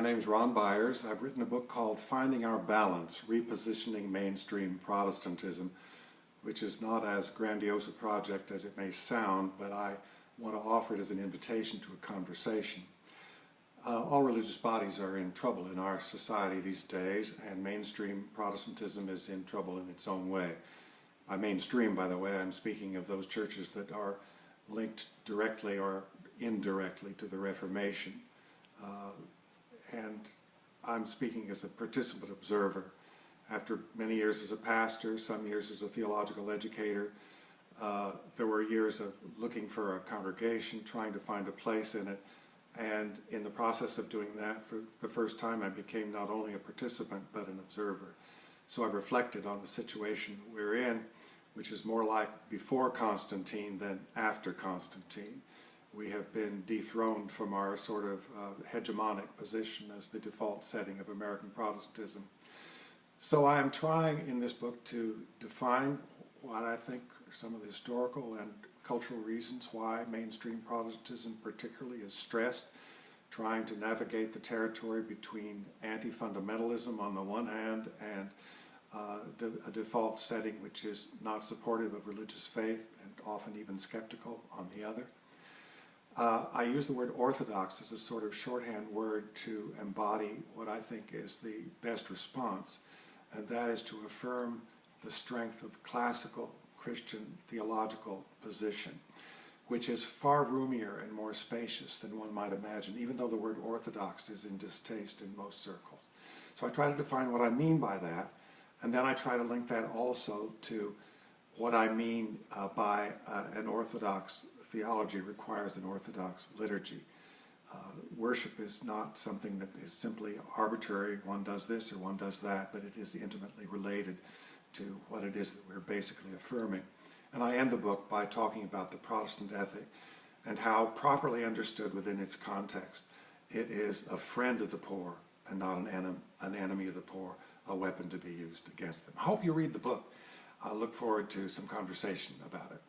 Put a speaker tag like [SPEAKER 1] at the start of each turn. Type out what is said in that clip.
[SPEAKER 1] name's Ron Byers. I've written a book called Finding Our Balance, Repositioning Mainstream Protestantism, which is not as grandiose a project as it may sound, but I want to offer it as an invitation to a conversation. All religious bodies are in trouble in our society these days, and mainstream Protestantism is in trouble in its own way. By mainstream, by the way, I'm speaking of those churches that are linked directly or indirectly to the Reformation. And I'm speaking as a participant observer. After many years as a pastor, some years as a theological educator, there were years of looking for a congregation, trying to find a place in it, and in the process of doing that, for the first time I became not only a participant but an observer. So I reflected on the situation we're in, which is more like before Constantine than after Constantine. We have been dethroned from our sort of hegemonic position as the default setting of American Protestantism. So I am trying in this book to define what I think are some of the historical and cultural reasons why mainstream Protestantism particularly is stressed, trying to navigate the territory between anti-fundamentalism on the one hand and a default setting which is not supportive of religious faith and often even skeptical on the other. I use the word orthodox as a sort of shorthand word to embody what I think is the best response, and that is to affirm the strength of classical Christian theological position, which is far roomier and more spacious than one might imagine, even though the word orthodox is in distaste in most circles. So I try to define what I mean by that, and then I try to link that also to what I mean by an orthodox theology requires an orthodox liturgy. Worship is not something that is simply arbitrary, one does this or one does that, but it is intimately related to what it is that we're basically affirming. And I end the book by talking about the Protestant ethic and how, properly understood within its context, it is a friend of the poor and not an enemy of the poor, a weapon to be used against them. I hope you read the book. I look forward to some conversation about it.